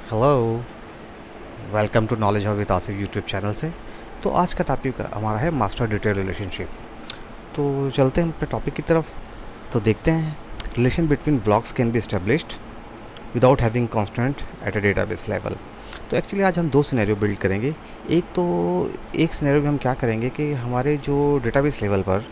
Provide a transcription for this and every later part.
Hello, welcome to knowledge of with Asif YouTube channel से। तो आज का टॉपिक हमारा है मास्टर डिटेल रिलेशनशिप। तो चलते हैं अपने टॉपिक की तरफ। तो देखते हैं, relation between blocks can be established without having constant at a database level. तो एक्चुअली आज हम दो सिनेरियो बिल्ड करेंगे। एक सिनेरियो में हम क्या करेंगे कि हमारे जो डेटाबेस लेवल पर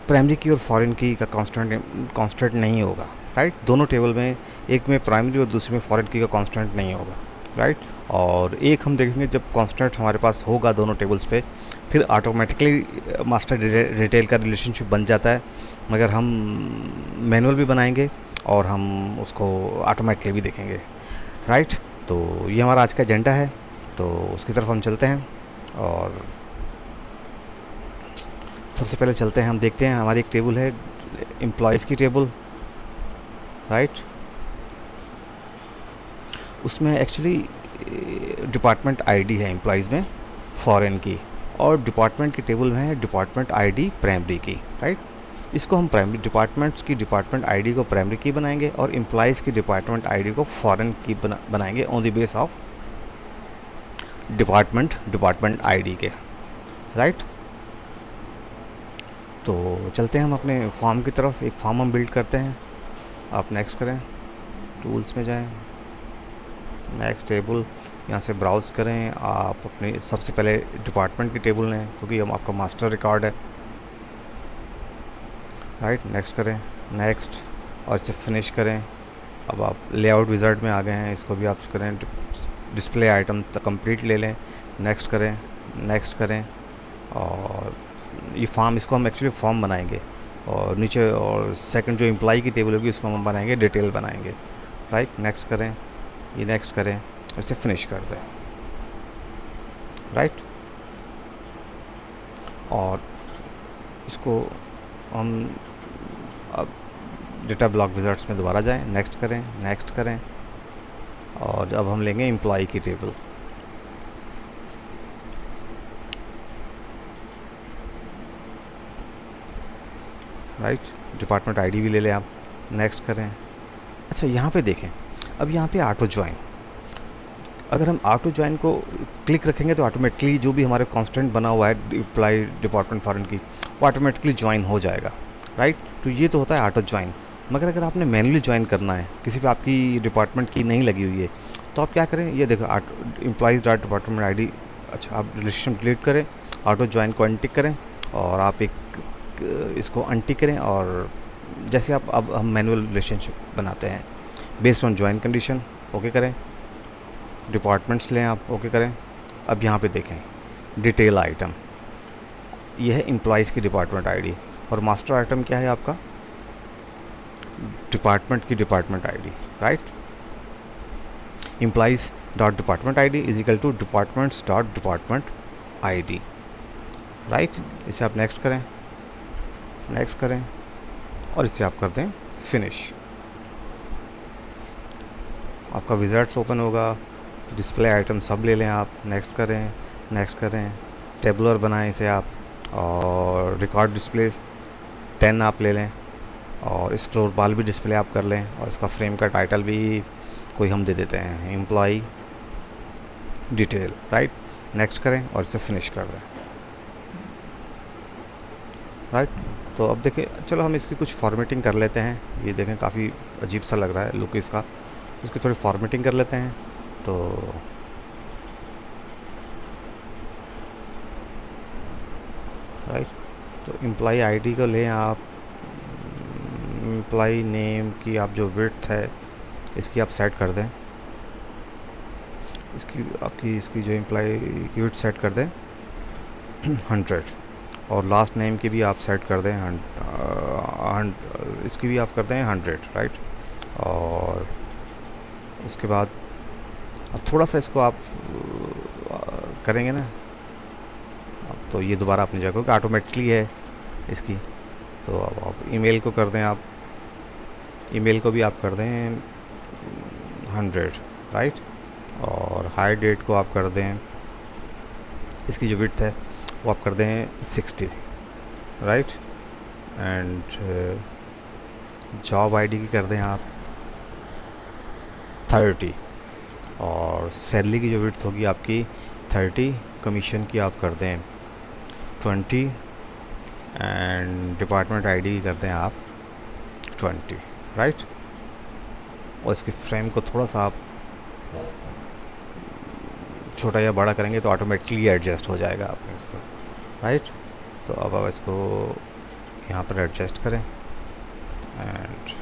प्राइमरी की और फॉरेन की का कांस्टेंट नहीं होगा, राइट। दोनों टेबल में, एक में प्राइमरी और दूसरे में फॉरेन की का कांस्टेंट नहीं होगा, राइट। और एक हम देखेंगे जब कांस्टेंट हमारे पास होगा दोनों टेबल्स पे, फिर ऑटोमेटिकली मास्टर डिटेल का रिलेशनशिप बन जाता है। मगर हम मैनुअल भी बनाएंगे और हम उसको ऑटोमेटिकली भी देखेंगे, राइट। तो ये हमारा आज का एजेंडा है, तो उसकी तरफ हम चलते हैं। और सबसे पहले चलते हैं, हम देखते हैं हमारी एक टेबल है, एम्प्लॉयज़ की टेबल, राइट। उसमें एक्चुअली डिपार्टमेंट आईडी है एम्प्लॉयज़ में फॉरेन की, और डिपार्टमेंट की टेबल में है डिपार्टमेंट आईडी प्राइमरी की, राइट। इसको हम प्राइमरी डिपार्टमेंट्स की डिपार्टमेंट आईडी को प्राइमरी की बनाएंगे और एम्प्लॉयज़ की डिपार्टमेंट आईडी को फॉरेन की बनाएंगे on the base of department ID के, राइट। तो चलते हैं हम अपने फॉर्म की तरफ। एक फॉर्म हम बिल्ड करते हैं। आप नेक्स्ट करें, टूल्स में जाएं, नेक्स्ट टेबल, यहाँ से ब्राउज़ करें। आप अपनी सबसे पहले डिपार्टमेंट की टेबल लें क्योंकि हम आपका मास्टर रिकॉर्ड है, राइट। नेक्स्ट करें, नेक्स्ट, और इसे फिनिश करें। अब आप लेआउट विज़ार्ड में आ गए हैं, इसको भी आप करें, डिस्प्ले आइटम तक कंप्लीट ले लें। नेक्स्ट करें, नेक्स्ट करें। और ये फॉर्म, इसको हम एक्चुअली फॉर्म बनाएंगे, और नीचे और सेकंड जो एम्प्लॉय की टेबल होगी उसको हम बनाएंगे डिटेल बनाएंगे, राइट। नेक्स्ट करें, ये नेक्स्ट करें, इसे फिनिश कर दें, राइट। और इसको हम अब डेटा ब्लॉक विज़ार्ड्स में दोबारा जाएं, नेक्स्ट करें, नेक्स्ट करें। और अब हम लेंगे एम्प्लॉय की टेबल, राइट। डिपार्टमेंट आईडी भी ले लें आप, नेक्स्ट करें। अच्छा, यहाँ पे देखें, अब यहाँ पे ऑटो ज्वाइन, अगर हम ऑटो ज्वाइन को क्लिक रखेंगे तो ऑटोमेटिकली जो भी हमारे कांस्टेंट बना हुआ है एम्प्लॉय डिपार्टमेंट फॉरेन की, वो ऑटोमेटिकली ज्वाइन हो जाएगा, राइट। तो ये तो होता है ऑटो ज्वाइन। मगर अगर आपने मैनुअली ज्वाइन करना है, किसी पे आपकी डिपार्टमेंट की नहीं लगी हुई है, तो आप क्या करें, ये देखो एम्प्लॉयज़ डॉट डिपार्टमेंट आईडी। अच्छा, आप रिलेशनशिप डिलीट करें, ऑटो ज्वाइन को अनटिक करें, और आप एक इसको अनटिक करें। और जैसे आप, अब हम मैनुअल रिलेशनशिप बनाते हैं based on join condition, okay करें। डिपार्टमेंट्स लें आप, ओके करें। अब यहाँ पे देखें डिटेल आइटम, ये है एम्प्लॉयज़ की डिपार्टमेंट आईडी, और मास्टर आइटम क्या है आपका, डिपार्टमेंट की department ID, right. Employees dot department ID is equal to departments dot department ID, right. इसे आप नेक्स्ट करें, नेक्स्ट करें, और इसे आप कर दें फिनिश। आपका विज़ार्ड्स ओपन होगा, डिस्प्ले आइटम सब ले लें आप, नेक्स्ट करें, नेक्स्ट करें। टेबलर बनाएं इसे आप, और रिकॉर्ड डिस्प्ले 10 आप ले लें, और स्क्रोल बार भी डिस्प्ले आप कर लें, और इसका फ्रेम का टाइटल भी कोई हम दे देते हैं, एम्प्लॉय डिटेल, राइट। नेक्स्ट करें और इसे फिनिश कर दें, राइट। तो अब देखिए, चलो हम इसकी कुछ फॉर्मेटिंग कर लेते हैं। ये देखें काफ़ी अजीब सा लग रहा है लुक इसका, इसकी थोड़ी फॉर्मेटिंग कर लेते हैं। तो राइट, तो एम्प्लॉय आईडी को लें आप, एम्प्लॉय नेम की आप जो विड्थ है इसकी आप सेट कर दें, इसकी जो एम्प्लॉय की विड्थ सेट कर दें 100, और लास्ट नेम की भी आप सेट कर दें इसकी भी आप कर दें 100, राइट। और उसके बाद अब थोड़ा सा इसको आप करेंगे ना, अब तो ये दोबारा अपनी जगह क्योंकि ऑटोमेटिकली है इसकी। तो अब आप ईमेल को कर दें, आप ईमेल को भी आप कर दें 100, राइट। और हाई डेट को आप कर दें, इसकी जो विड्थ है वो आप कर दें 60, राइट। एंड जॉब आईडी की कर दें आप 30, और सैलरी की जो विड्थ होगी आपकी 30, कमीशन की आप कर दें 20, एंड डिपार्टमेंट आईडी की कर दें आप 20, राइट। और इसकी फ्रेम को थोड़ा सा आप छोटा या बड़ा करेंगे तो ऑटोमेटिकली एडजस्ट हो जाएगा आप इस पर, राइट। तो अब आप इसको यहाँ पर एडजस्ट करें, एंड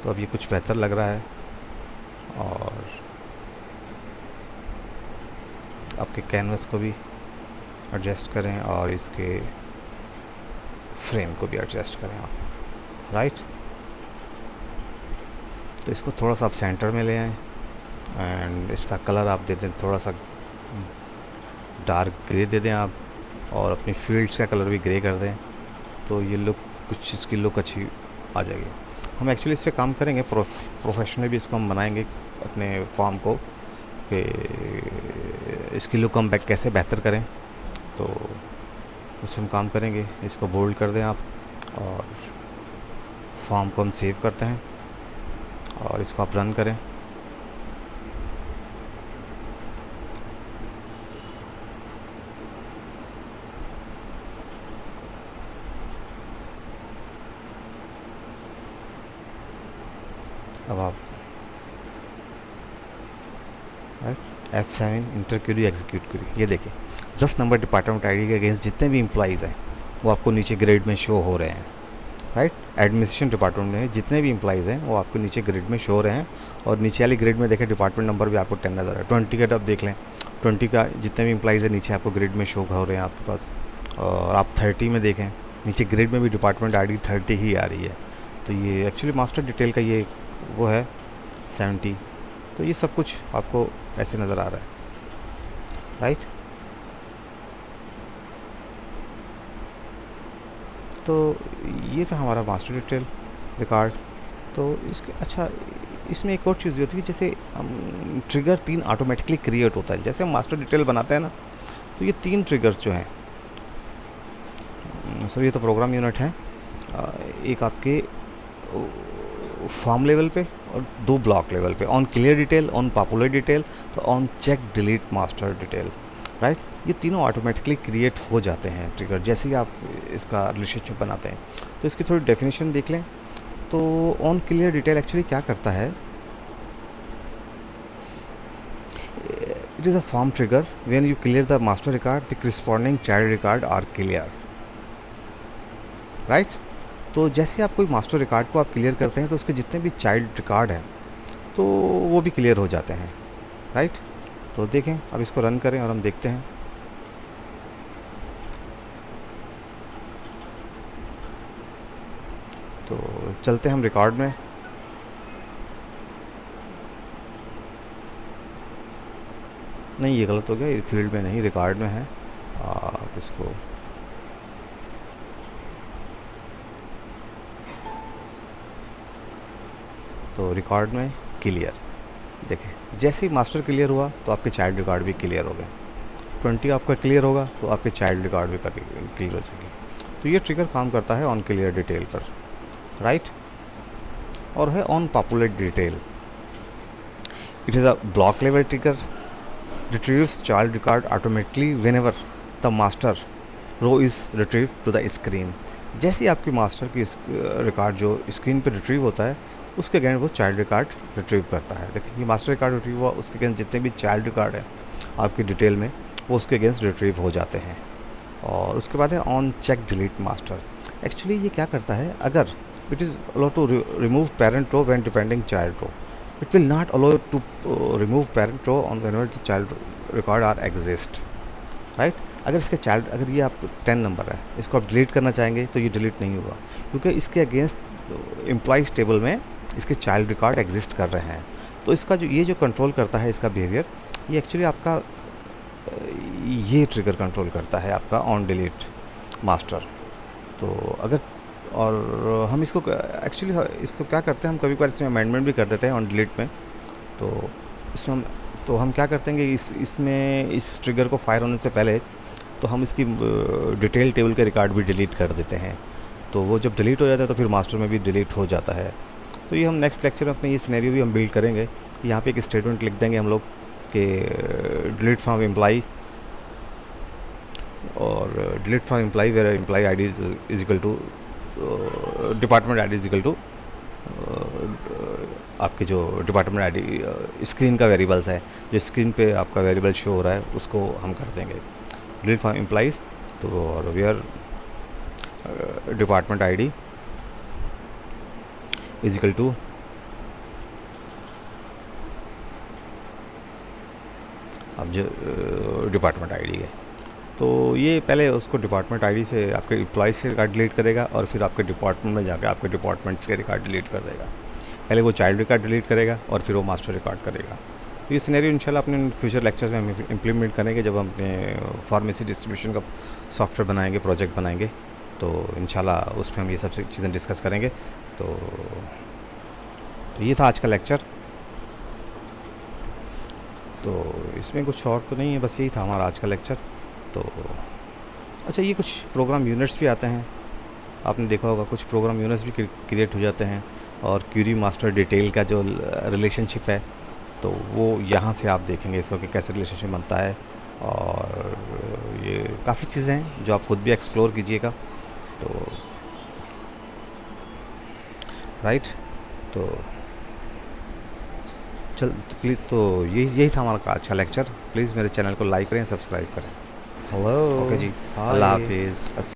तो अब ये कुछ बेहतर लग रहा है। और आपके कैनवस को भी एडजस्ट करें और इसके फ्रेम को भी एडजस्ट करें आप, राइट। तो इसको थोड़ा सा आप सेंटर में ले आएँ, एंड इसका कलर आप दे दें थोड़ा सा डार्क ग्रे दे दें आप, और अपनी फील्ड्स का कलर भी ग्रे कर दें, तो ये लुक कुछ इसकी लुक अच्छी आ जाएगी। हम एक्चुअली इस पर काम करेंगे, प्रोफेशनली भी इसको हम बनाएंगे अपने फॉर्म को, कि इसकी लुक हम कैसे बेहतर करें, तो उस पर हम काम करेंगे। इसको बोल्ड कर दें आप, और फॉर्म को हम सेव करते हैं और इसको आप रन करें। अब आप F7 inter Curie execute Curie, ये देखिए 10 नंबर डिपार्टमेंट आईडी के अगेंस्ट जितने भी एम्प्लॉइज़ हैं वो आपको नीचे ग्रेड में शो हो रहे हैं, राइट। एडमिनिस्ट्रेशन डिपार्टमेंट में जितने भी एम्प्लॉइज़ हैं वो आपको नीचे ग्रेड में शो हो रहे हैं, और नीचे वाली ग्रेड में देखें डिपार्टमेंट नंबर भी आपको 10 नज़र है। 20 का आप देख लें, 20 का जितने भी एम्प्लॉइज़ हैं नीचे आपको ग्रेड में शो हो रहे हैं आपके पास। और आप 30 में देखें, नीचे ग्रेड में भी डिपार्टमेंट आईडी 30 ही आ रही है। तो ये एक्चुअली मास्टर डिटेल का ये वो है 70। तो ये सब कुछ आपको ऐसे नज़र आ रहा है, राइट। तो ये था हमारा मास्टर डिटेल रिकॉर्ड। तो इसके अच्छा, इसमें एक और चीज़ ये होती है, जैसे हम ट्रिगर 3 ऑटोमेटिकली क्रिएट होता है। जैसे हम मास्टर डिटेल बनाते हैं ना, तो ये 3 ट्रिगर्स जो हैं, सर ये तो प्रोग्राम यूनिट है, एक आपके फॉर्म लेवल पे और 2 ब्लॉक लेवल पे, on clear detail, on popular detail, तो on check delete master detail, right. ये तीनों ऑटोमेटिकली क्रिएट हो जाते हैं ट्रिगर जैसे ही आप इसका रिलेशनशिप बनाते हैं। तो इसकी थोड़ी डेफिनेशन देख लें। तो ऑन क्लियर डिटेल एक्चुअली क्या करता है, it is a form trigger when you clear the master record, the corresponding child record are clear, right. तो जैसे आप कोई मास्टर रिकॉर्ड को आप क्लियर करते हैं तो उसके जितने भी चाइल्ड रिकॉर्ड हैं तो वो भी क्लियर हो जाते हैं, राइट। तो देखें, अब इसको रन करें और हम देखते हैं। तो चलते हैं हम रिकॉर्ड में। नहीं, ये गलत हो गया, ये फील्ड में नहीं, रिकॉर्ड में है। आप इसको तो रिकॉर्ड में क्लियर, देखें जैसे ही मास्टर क्लियर हुआ तो आपके चाइल्ड रिकॉर्ड भी क्लियर हो गए। 20 आपका क्लियर होगा तो आपके चाइल्ड रिकॉर्ड भी क्लियर हो जाएगी। तो ये ट्रिगर काम करता है ऑन क्लियर डिटेल पर, राइट। और है on popular detail, it is a block level trigger, retrieves child record automatically whenever the master row is retrieve to the screen. जैसे ही आपकी मास्टर की रिकॉर्ड जो स्क्रीन पर रिट्रीव होता है उसके अगेंस्ट वो चाइल्ड रिकॉर्ड रिट्रीव करता है। देखिए ये मास्टर रिकॉर्ड रिट्रीव हुआ, उसके अगेंस्ट जितने भी चाइल्ड रिकॉर्ड है आपकी डिटेल में वो उसके अगेंस्ट रिट्रीव हो जाते हैं। और उसके बाद है on check delete master. Actually ये क्या करता है, अगर it is allow to remove parent row when depending child row, it will not allow to remove parent row on whenever the child record are exist, right. अगर इसके child, अगर ये आपको 10 नंबर है, इसको आप डिलीट करना चाहेंगे तो ये डिलीट नहीं होगा, क्योंकि इसके अगेंस्ट एम्प्लॉइज टेबल में इसके चाइल्ड रिकॉर्ड एग्जिस्ट कर रहे हैं। तो इसका जो ये जो कंट्रोल करता है इसका बिहेवियर, ये एक्चुअली आपका ये ट्रिगर कंट्रोल करता है आपका ऑन डिलीट मास्टर। तो अगर, और हम इसको एक्चुअली इसको क्या करते हैं, हम कभी कभार इसमें अमेंडमेंट भी कर देते हैं ऑन डिलीट में। तो इसमें हम क्या करते हैं कि इसमें इस ट्रिगर को फायर होने से पहले तो हम इसकी डिटेल टेबल के रिकॉर्ड भी डिलीट कर देते हैं। तो वो जब डिलीट हो जाता है तो फिर मास्टर में भी डिलीट हो जाता है। तो ये हम नेक्स्ट लेक्चर में अपने ये सिनेरियो भी हम बिल्ड करेंगे। यहाँ पे एक स्टेटमेंट लिख देंगे हम लोग कि डिलीट फ्रॉम एम्प्लॉई, और delete from employee where employee I D is equal to department I D is equal to आपके जो डिपार्टमेंट आई डी स्क्रीन का वेरिएबल्स है, जो स्क्रीन पे आपका वेरिएबल शो हो रहा है उसको हम कर देंगे डिलीट फ्रॉम एम्प्लॉइज़। तो और where department I D is equal to अब जो डिपार्टमेंट आईडी है, तो ये पहले उसको डिपार्टमेंट आईडी से आपके एम्प्लॉय से रिकॉर्ड डिलीट करेगा और फिर आपके डिपार्टमेंट में जाकर आपके डिपार्टमेंट के रिकॉर्ड डिलीट कर देगा। पहले वो चाइल्ड रिकॉर्ड डिलीट करेगा और फिर वो मास्टर रिकॉर्ड करेगा। तो ये सिनेरियो इंशाल्लाह अपने फ्यूचर लेक्चर्स में हम इम्प्लीमेंट करेंगे जब हम अपने फार्मेसी डिस्ट्रीब्यूशन का सॉफ्टवेयर बनाएंगे, प्रोजेक्ट बनाएंगे, तो इंशाल्लाह उस पर हम ये सब चीज़ें डिस्कस करेंगे। तो ये था आज का लेक्चर। तो इसमें कुछ और तो नहीं है, बस यही था हमारा आज का लेक्चर। तो अच्छा, ये कुछ प्रोग्राम यूनिट्स भी आते हैं, आपने देखा होगा कुछ प्रोग्राम यूनिट्स भी क्रिएट हो जाते हैं, और क्यूरी मास्टर डिटेल का जो रिलेशनशिप है तो वो यहाँ से आप देखेंगे इसको कि कैसे रिलेशनशिप बनता है। और ये काफ़ी चीज़ें हैं जो आप खुद भी एक्सप्लोर कीजिएगा। तो राइट, तो चल तो प्लीज़, तो यही था हमारा आज का लेक्चर। प्लीज़ मेरे चैनल को लाइक करें, सब्सक्राइब करें। Hello. ओके जी, Hi. अल्लाह हाफिज़।